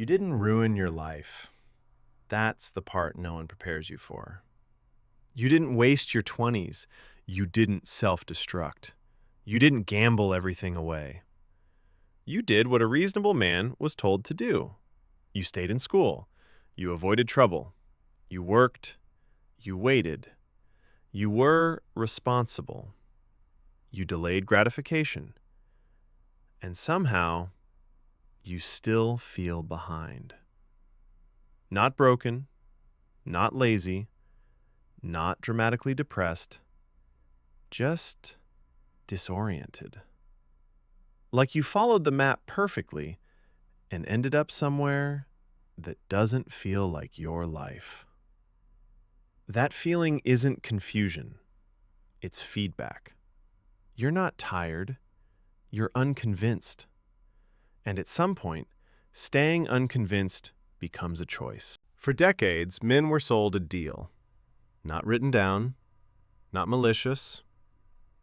You didn't ruin your life. That's the part no one prepares you for. You didn't waste your 20s. You didn't self-destruct. You didn't gamble everything away. You did what a reasonable man was told to do. You stayed in school. You avoided trouble. You worked. You waited. You were responsible. You delayed gratification. And somehow, you still feel behind. Not broken, not lazy, not dramatically depressed, just disoriented. Like you followed the map perfectly and ended up somewhere that doesn't feel like your life. That feeling isn't confusion, it's feedback. You're not tired, you're unconvinced. And at some point, staying unconvinced becomes a choice. For decades, men were sold a deal. Not written down, not malicious,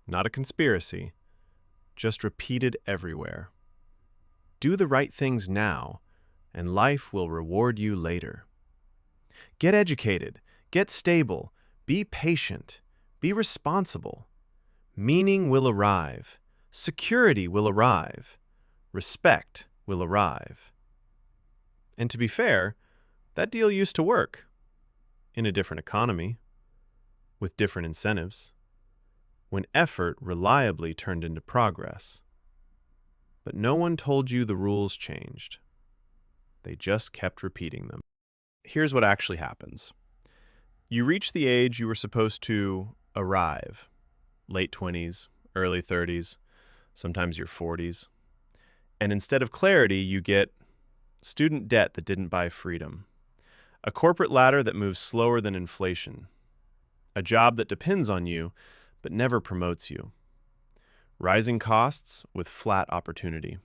not a conspiracy, just repeated everywhere. Do the right things now, and life will reward you later. Get educated, get stable, be patient, be responsible. Meaning will arrive, security will arrive, respect will arrive. And to be fair, that deal used to work. In a different economy, with different incentives, when effort reliably turned into progress. But no one told you the rules changed. They just kept repeating them. Here's what actually happens. You reach the age you were supposed to arrive, late 20s, early 30s, sometimes your 40s. And instead of clarity, you get student debt that didn't buy freedom, a corporate ladder that moves slower than inflation, a job that depends on you but never promotes you, rising costs with flat opportunity.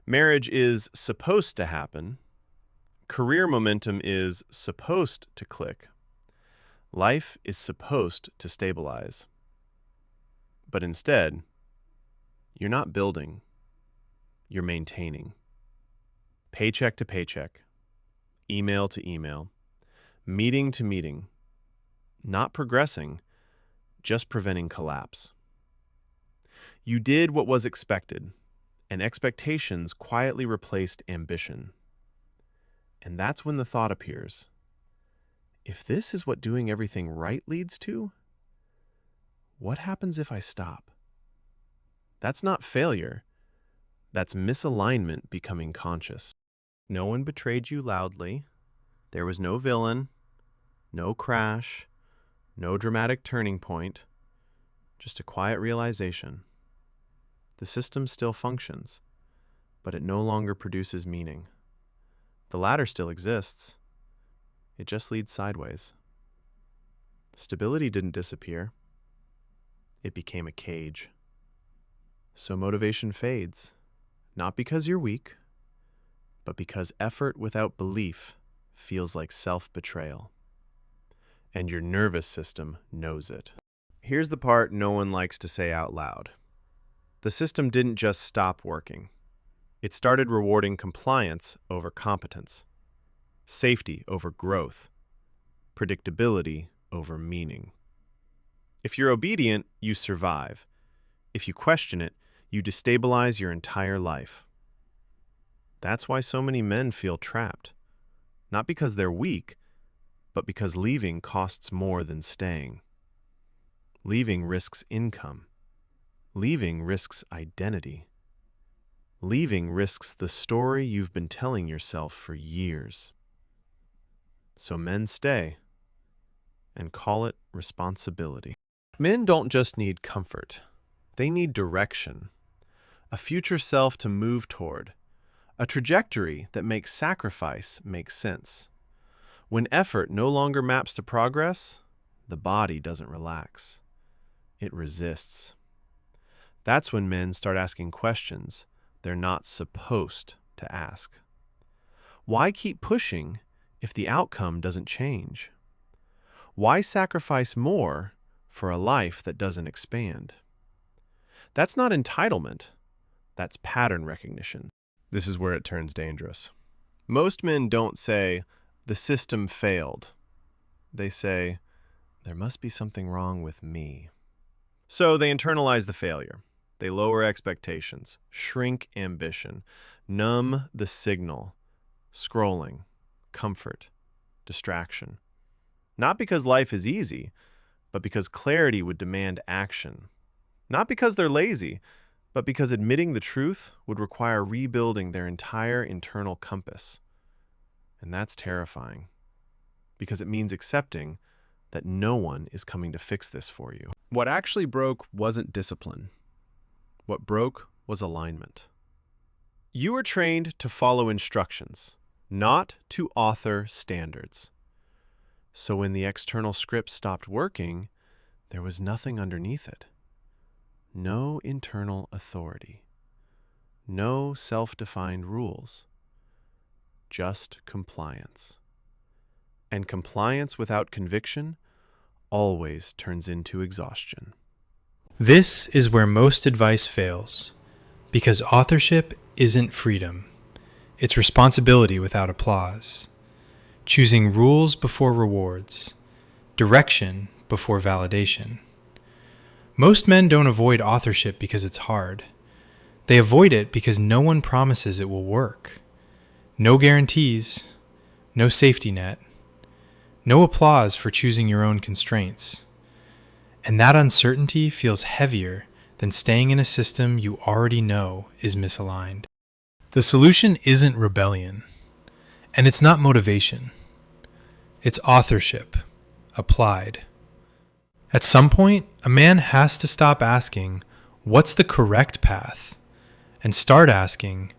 Marriage is supposed to happen. Career momentum is supposed to click. Life is supposed to stabilize. But instead, you're not building, you're maintaining. Paycheck to paycheck, email to email, meeting to meeting, not progressing, just preventing collapse. You did what was expected, and expectations quietly replaced ambition. And that's when the thought appears, if this is what doing everything right leads to, what happens if I stop? That's not failure. That's misalignment becoming conscious. No one betrayed you loudly. There was no villain, no crash, no dramatic turning point, just a quiet realization. The system still functions, but it no longer produces meaning. The ladder still exists. It just leads sideways. Stability didn't disappear. It became a cage. So motivation fades, not because you're weak, but because effort without belief feels like self-betrayal. And your nervous system knows it. Here's the part no one likes to say out loud. The system didn't just stop working. It started rewarding compliance over competence, safety over growth, predictability over meaning. If you're obedient, you survive. If you question it, you destabilize your entire life. That's why so many men feel trapped. Not because they're weak, but because leaving costs more than staying. Leaving risks income. Leaving risks identity. Leaving risks the story you've been telling yourself for years. So men stay and call it responsibility. Men don't just need comfort. They need direction, a future self to move toward, a trajectory that makes sacrifice make sense. When effort no longer maps to progress, the body doesn't relax. It resists. That's when men start asking questions they're not supposed to ask. Why keep pushing if the outcome doesn't change? Why sacrifice more for a life that doesn't expand? That's not entitlement. That's pattern recognition. This is where it turns dangerous. Most men don't say, "The system failed." They say, "There must be something wrong with me." So they internalize the failure. They lower expectations, shrink ambition, numb the signal, scrolling, comfort, distraction. Not because life is easy, but because clarity would demand action. Not because they're lazy, but because admitting the truth would require rebuilding their entire internal compass. And that's terrifying, because it means accepting that no one is coming to fix this for you. What actually broke wasn't discipline. What broke was alignment. You were trained to follow instructions, not to author standards. So when the external script stopped working, there was nothing underneath it. No internal authority. No self-defined rules. Just compliance. And compliance without conviction always turns into exhaustion. This is where most advice fails, because authorship isn't freedom. It's responsibility without applause. Choosing rules before rewards. Direction before validation. Most men don't avoid authorship because it's hard. They avoid it because no one promises it will work. No guarantees, no safety net, no applause for choosing your own constraints. And that uncertainty feels heavier than staying in a system you already know is misaligned. The solution isn't rebellion, and it's not motivation. It's authorship, applied. At some point, a man has to stop asking, "What's the correct path?" and start asking,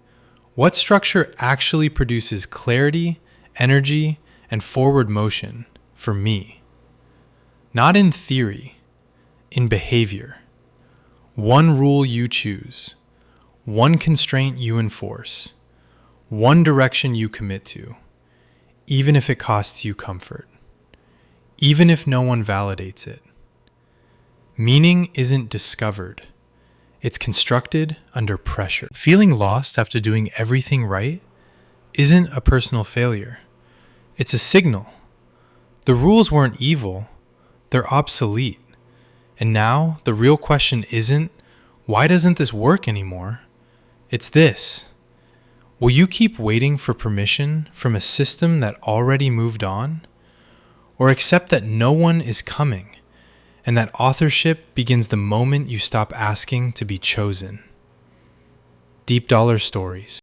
"What structure actually produces clarity, energy, and forward motion for me?" Not in theory, in behavior. One rule you choose, one constraint you enforce, one direction you commit to, even if it costs you comfort, even if no one validates it. Meaning isn't discovered. It's constructed under pressure. Feeling lost after doing everything right isn't a personal failure. It's a signal. The rules weren't evil. They're obsolete. And now the real question isn't, why doesn't this work anymore? It's this. Will you keep waiting for permission from a system that already moved on? Or accept that no one is coming, and that authorship begins the moment you stop asking to be chosen? Deep Dollar Stories.